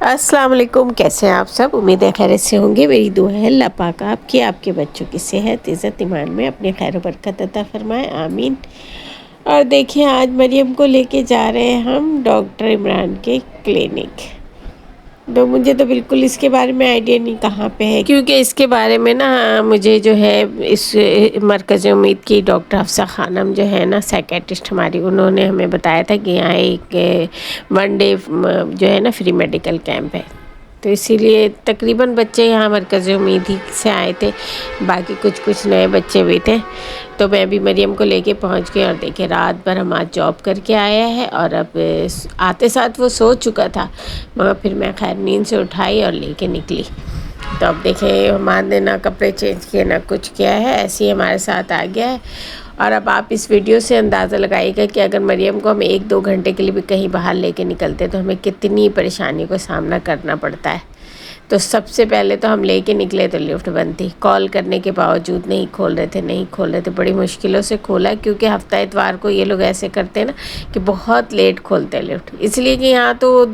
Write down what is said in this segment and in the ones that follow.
अस्सलाम वालेकुम, कैसे हैं आप सब। उम्मीद है खैरियत से होंगे। मेरी दुआ है अल्लाह पाक आपकी आपके बच्चों की सेहत इज़्ज़त ईमान में अपने खैर बरकत अता फरमाए, आमीन। और देखिए आज मरियम को लेके जा रहे हैं हम डॉक्टर इमरान के क्लिनिक। तो मुझे तो बिल्कुल इसके बारे में आइडिया नहीं कहाँ पे है, क्योंकि इसके बारे में ना मुझे जो है इस मरकज़ उम्मीद की डॉक्टर हफ्सा खानम जो है ना साइकेट्रिस्ट हमारी, उन्होंने हमें बताया था कि यहाँ एक वन डे जो है ना फ्री मेडिकल कैंप है। तो इसीलिए तकरीबन बच्चे यहाँ मरकज़ उम्मीद ही से आए थे, बाकी कुछ कुछ नए बच्चे भी थे। तो मैं भी मरियम को लेके पहुँच गई और देखिए रात भर हम आज जॉब करके आया है और अब आते साथ वो सो चुका था, मगर फिर मैं खैर नींद से उठाई और लेके निकली। तो अब देखें हमारे ने ना कपड़े चेंज किए ना कुछ किया है, ऐसे ही हमारे साथ आ गया है। और अब आप इस वीडियो से अंदाज़ा लगाइएगा कि अगर मरियम को हम 1-2 घंटे के लिए भी कहीं बाहर लेके निकलते तो हमें कितनी परेशानी का सामना करना पड़ता है। तो सबसे पहले तो हम लेके निकले तो लिफ्ट बंद थी, कॉल करने के बावजूद नहीं खोल रहे थे, बड़ी मुश्किलों से खोला, क्योंकि हफ्ता इतवार को ये लोग ऐसे करते हैं ना कि बहुत लेट खोलते हैं लिफ्ट, इसलिए कि यहाँ तो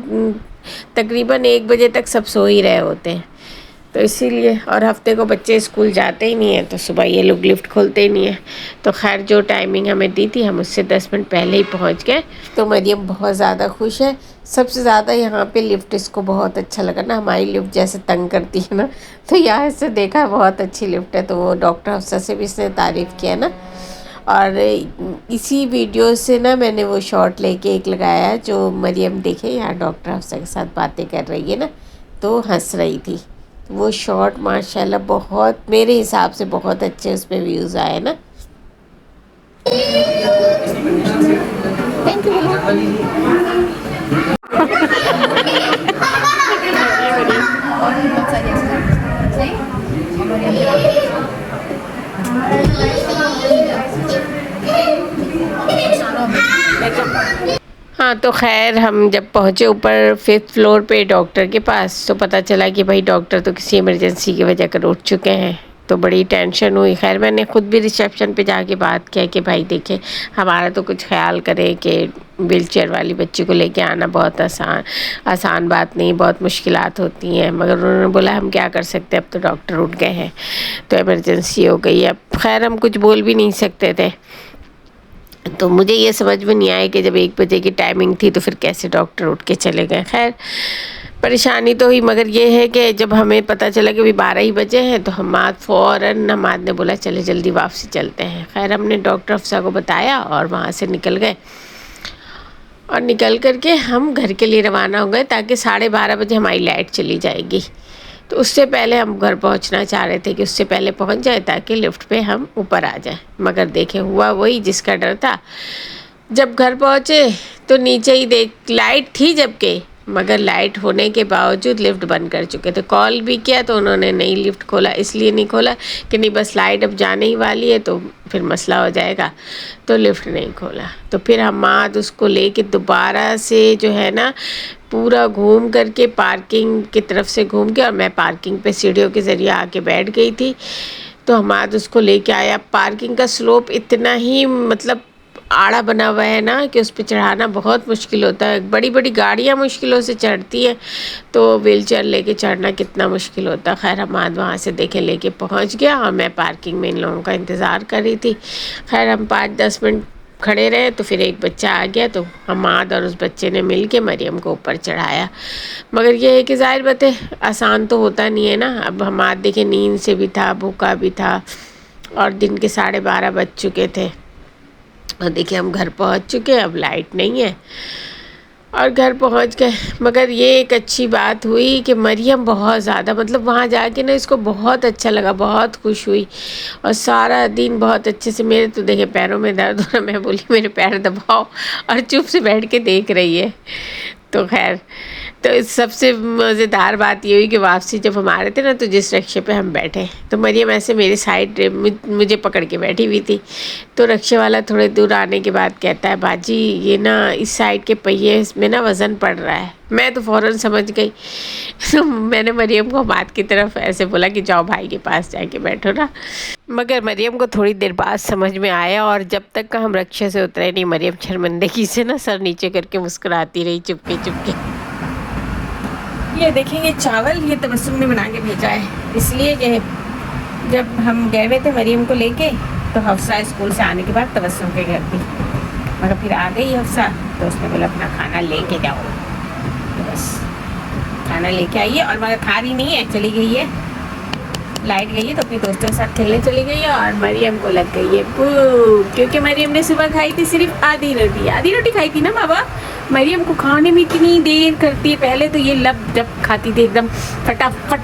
तकरीबन 1 बजे तक सब सो ही रहे होते हैं। तो इसीलिए, और हफ्ते को बच्चे स्कूल जाते ही नहीं हैं तो सुबह ये लोग लिफ्ट खोलते ही नहीं है। तो खैर जो टाइमिंग हमें दी थी हम उससे 10 मिनट पहले ही पहुंच गए। तो मरियम बहुत ज़्यादा खुश है। सबसे ज़्यादा यहाँ पे लिफ्ट इसको बहुत अच्छा लगा ना, हमारी लिफ्ट जैसे तंग करती है ना, तो यहाँ से देखा बहुत अच्छी लिफ्ट है। तो वो डॉक्टर हफ्सा से भी इसने तारीफ़ किया ना, और इसी वीडियो से ना मैंने वो शॉट लेके एक लगाया जो मरियम देखे यहाँ डॉक्टर हफ्सा के साथ बातें कर रही है ना, तो हंस रही थी। वो शॉट माशाल्लाह बहुत, मेरे हिसाब से बहुत अच्छे उस पर व्यूज़ आए ना। Thank you. हाँ तो खैर हम जब पहुँचे ऊपर 5th फ्लोर पे डॉक्टर के पास, तो पता चला कि भाई डॉक्टर तो किसी इमरजेंसी की वजह कर उठ चुके हैं। तो बड़ी टेंशन हुई। खैर मैंने ख़ुद भी रिसेप्शन पे जाके बात किया कि भाई देखें हमारा तो कुछ ख्याल करें कि व्हीलचेयर वाली बच्ची को लेके आना बहुत आसान बात नहीं, बहुत मुश्किलात होती हैं। मगर उन्होंने बोला हम क्या कर सकते, अब तो डॉक्टर उठ गए हैं तो इमरजेंसी हो गई। अब खैर हम कुछ बोल भी नहीं सकते थे। तो मुझे ये समझ में नहीं आया कि जब 1 बजे की टाइमिंग थी तो फिर कैसे डॉक्टर उठ के चले गए। खैर परेशानी तो हुई, मगर ये है कि जब हमें पता चला कि अभी 12 ही बजे हैं तो हमाद फ़ौरन हमाद ने बोला चले जल्दी वापसी चलते हैं। खैर हमने डॉक्टर अफसा को बताया और वहाँ से निकल गए, और निकल करके हम घर के लिए रवाना हो गए, ताकि 12:30 बजे हमारी लाइट चली जाएगी। तो उससे पहले हम घर पहुंचना चाह रहे थे कि उससे पहले पहुंच जाए ताकि लिफ्ट पे हम ऊपर आ जाए। मगर देखे हुआ वही जिसका डर था। जब घर पहुंचे तो नीचे ही देख लाइट थी, जबकि मगर लाइट होने के बावजूद लिफ्ट बंद कर चुके थे। कॉल भी किया तो उन्होंने नहीं लिफ्ट खोला, इसलिए नहीं खोला कि नहीं बस लाइट अब जाने ही वाली है तो फिर मसला हो जाएगा, तो लिफ्ट नहीं खोला। तो फिर हम आज उसको लेके दोबारा से जो है ना पूरा घूम करके पार्किंग की तरफ से घूम के, और मैं पार्किंग पे सीढ़ियों के ज़रिए आके बैठ गई थी। तो हम आज उसको लेके आया। पार्किंग का स्लोप इतना ही मतलब आड़ा बना हुआ है ना कि उस पर चढ़ाना बहुत मुश्किल होता है। बड़ी बड़ी गाड़ियाँ मुश्किलों से चढ़ती हैं, तो व्हीलचेयर लेके चढ़ना कितना मुश्किल होता है। खैर हम आज वहाँ से देखे लेके पहुँच गया, और मैं पार्किंग में इन लोगों का इंतज़ार कर रही थी। खैर हम 5-10 मिनट खड़े रहे तो फिर एक बच्चा आ गया, तो हमाद और उस बच्चे ने मिल के मरियम को ऊपर चढ़ाया। मगर ये है कि ज़ाहिर बात है आसान तो होता नहीं है ना। अब हमाद देखे नींद से भी था, भूखा भी था, और दिन के 12:30 बज चुके थे। और देखिए हम घर पहुंच चुके हैं, अब लाइट नहीं है और घर पहुंच गए। मगर ये एक अच्छी बात हुई कि मरियम बहुत ज़्यादा, मतलब वहाँ जाके ना इसको बहुत अच्छा लगा, बहुत खुश हुई, और सारा दिन बहुत अच्छे से। मेरे तो देखे पैरों में दर्द हो रहा, मैं बोली मेरे पैर दबाओ, और चुप से बैठ के देख रही है। तो खैर तो सबसे मज़ेदार बात ये हुई कि वापसी जब हम आ रहे थे ना, तो जिस रिक्शे पे हम बैठे तो मरियम ऐसे मेरी साइड मुझे पकड़ के बैठी हुई थी। तो रिक्शे वाला थोड़े दूर आने के बाद कहता है बाजी ये ना इस साइड के पहिए में ना वज़न पड़ रहा है। मैं तो फ़ौरन समझ गई। तो मैंने मरियम को बात की तरफ ऐसे बोला कि जाओ भाई के पास जाके बैठो ना। मगर मरियम को थोड़ी देर बाद समझ में आया, और जब तक का हम रिक्शे से उतरे नहीं मरियम शर्मिंदगी से ना सर नीचे करके मुस्कुराती रही चुपके चुपके। ये देखेंगे चावल, ये तबस्सुम ने बना के भेजा है, इसलिए कि जब हम गए हुए थे मरियम को लेके तो हफ्सा स्कूल से आने के बाद तबस्सुम के घर थी, मगर फिर आ गई हफ्सा तो उसने बोला अपना खाना लेके जाओ, तो बस खाना लेके आई है और मगर खा रही नहीं है, चली गई है, लाइट गई है तो अपने दोस्तों के साथ खेलने चली गई है और मरियम को लग गई है भूख, क्योंकि मरियम ने सुबह खाई थी सिर्फ आधी रोटी खाई थी ना बाबा। मरियम को खाने में इतनी देर करती है, पहले तो ये लब जब खाती थी एकदम फटाफट,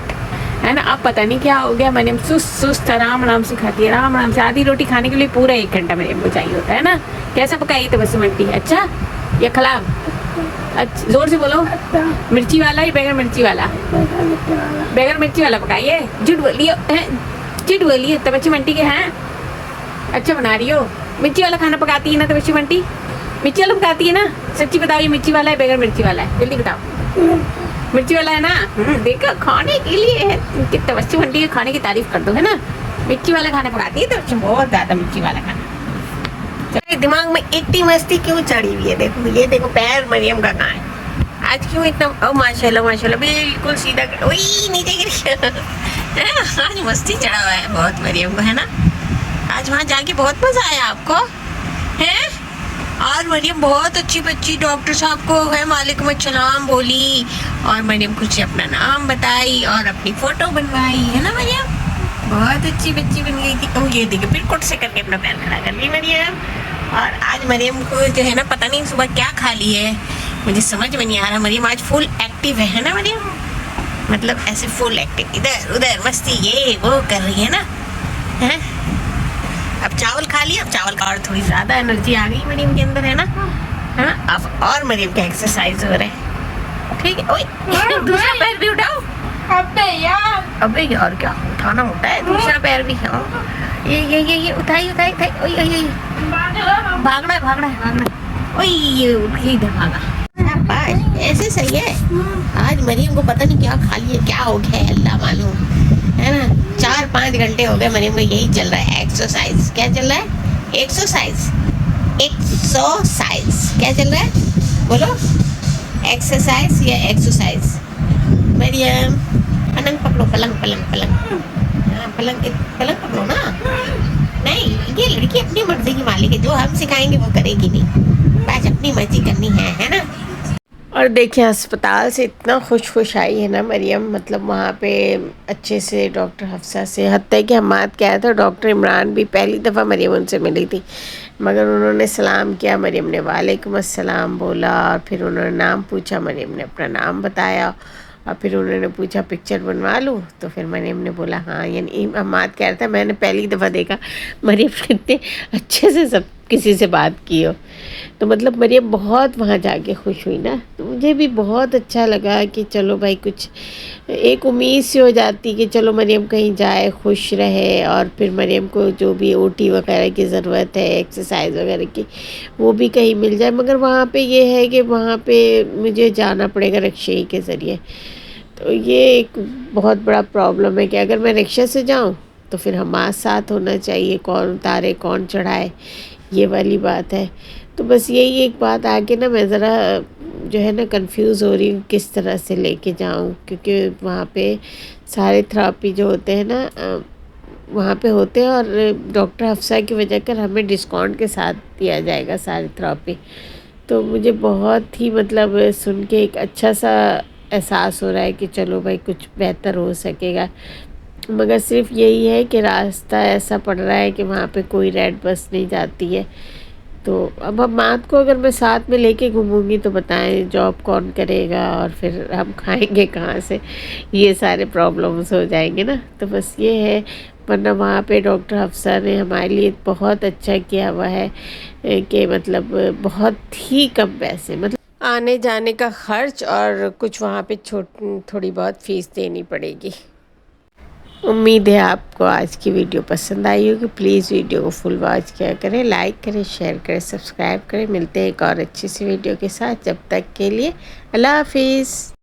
है ना, अब पता नहीं क्या हो गया, मरियम सुस्त आराम से खाती है, आराम से। आधी रोटी खाने के लिए पूरा 1 घंटा मरियम को चाहिए होता है ना। कैसा पकाई तबस्सुम आंटी, अच्छा या खराब? अच्छा जोर से बोलो, मिर्ची वाला या बैगन मिर्ची वाला? बैगन मिर्ची वाला पकाइए, झूठ बोलिए तबस्सुम आंटी के हैं, अच्छा बना रही हो। मिर्ची वाला खाना पकाती है ना तबस्सुम आंटी? मिर्ची वाला पकाती है ना? सच्ची बताओ, ये मिर्ची वाला है बैगन मिर्ची वाला है, जल्दी बताओ। मिर्ची वाला है ना? देखो खाने के लिए है कि तबस्सुम आंटी के खाने की तारीफ कर दो, है ना। मिर्ची वाला खाना पकाती है तबस्सुम, बहुत ज़्यादा मिर्ची वाला खाना। दिमाग में इतनी मस्ती क्यों चढ़ी हुई है? देखो ये देखो पैर मरियम का कहाँ है आज, क्यों इतना? ओ माशाल्लाह माशाल्लाह बिल्कुल सीधा, ओई नीचे गिर आज मस्ती चढ़ा हुआ है बहुत मरियम को, है ना। आज वहाँ जाके बहुत मजा आया आपको, है? और मरियम बहुत अच्छी बच्ची, डॉक्टर साहब को है वालेकुम अस्सलाम बोली और मरियम कुछ अपना नाम बताई और अपनी फोटो बनवाई, है ना मरियम? बहुत अच्छी बच्ची बन गई थी। ओ ये देखिए फिर कुट से करके अपना पैर खड़ा कर ली मरियम। और आज मरियम को जो है ना पता नहीं सुबह क्या खा ली है, मुझे समझ में नहीं आ रहा। मरियम आज फुल एक्टिव है ना मरियम, मतलब ऐसे फुल एक्टिव, इधर उधर मस्ती ये वो कर रही है ना, है? अब चावल खा लिया, अब चावल का और थोड़ी ज़्यादा एनर्जी आ गई मरियम के अंदर, है ना। हाँ अब और मरियम का एक्सरसाइज हो रहा है, ठीक है। ओए दूसरा पैर भी उठाओ। अबे यार क्या उठाना होता है, दूसरा पैर भी। हाँ ये उठाई ओए भागना ओए ये उठ के इधर भागा, ऐसे सही है। आज मरियम को पता नहीं क्या खा लिया, क्या हो गया है अल्लाह मालूम, है ना। 4-5 घंटे हो गए मरियम को यही चल रहा है, एक्सरसाइज। क्या चल रहा है? एक्सरसाइज क्या चल रहा है बोलो? एक्सरसाइज या एक्सरसाइज? मरियम पलंग पकड़ो, पलंग हाँ पलंग पकड़ो ना। नहीं ये लड़की अपनी मर्जी की मालिक है, जो हम सिखाएंगे वो करेगी नहीं, बस अपनी मर्जी करनी है ना। और देखिए अस्पताल से इतना खुश आई है ना मरियम, मतलब वहाँ पे अच्छे से डॉक्टर हफ्सा से, हत्या कि हमाद क्या था, डॉक्टर इमरान भी पहली दफ़ा मरियम उनसे मिली थी, मगर उन्होंने सलाम किया, मरियम ने वालेकुम अस्सलाम बोला और फिर उन्होंने नाम पूछा, मरियम ने अपना नाम बताया और फिर उन्होंने पूछा पिक्चर बनवा लूँ, तो फिर मरियम ने बोला हाँ। यानी हमाद कह रहा था मैंने पहली दफ़ा देखा मरियम कितने अच्छे से सब किसी से बात की हो, तो मतलब मरियम बहुत वहाँ जाके खुश हुई ना, तो मुझे भी बहुत अच्छा लगा कि चलो भाई कुछ एक उम्मीद सी हो जाती कि चलो मरियम कहीं जाए खुश रहे, और फिर मरियम को जो भी ओटी वगैरह की ज़रूरत है एक्सरसाइज वगैरह की वो भी कहीं मिल जाए। मगर वहाँ पे ये है कि वहाँ पे मुझे जाना पड़ेगा रिक्शे के ज़रिए, तो ये एक बहुत बड़ा प्रॉब्लम है कि अगर मैं रिक्शा से जाऊँ तो फिर हमारे साथ होना चाहिए, कौन उतारे कौन चढ़ाए, ये वाली बात है। तो बस यही एक बात आके ना मैं ज़रा जो है ना कंफ्यूज हो रही हूँ किस तरह से लेके जाऊँ, क्योंकि वहाँ पे सारे थेरेपी जो होते हैं ना वहाँ पे होते हैं और डॉक्टर हफ्सा की वजह कर हमें डिस्काउंट के साथ दिया जाएगा सारी थेरेपी। तो मुझे बहुत ही मतलब सुन के एक अच्छा सा एहसास हो रहा है कि चलो भाई कुछ बेहतर हो सकेगा, मगर सिर्फ यही है कि रास्ता ऐसा पड़ रहा है कि वहाँ पे कोई रेड बस नहीं जाती है। तो अब मात को अगर मैं साथ में लेके घूमूंगी तो बताएं जॉब कौन करेगा और फिर हम खाएंगे कहाँ से, ये सारे प्रॉब्लम्स हो जाएंगे ना। तो बस ये है, वरना वहाँ पे डॉक्टर हफ्सा ने हमारे लिए बहुत अच्छा किया हुआ है कि मतलब बहुत ही कम पैसे, मतलब आने जाने का खर्च और कुछ वहाँ पे थोड़ी बहुत फ़ीस देनी पड़ेगी। उम्मीद है आपको आज की वीडियो पसंद आई होगी। प्लीज़ वीडियो को फुल वॉच किया करें, लाइक करें, शेयर करें, सब्सक्राइब करें। मिलते हैं एक और अच्छी सी वीडियो के साथ, जब तक के लिए अल्लाह हाफिज़।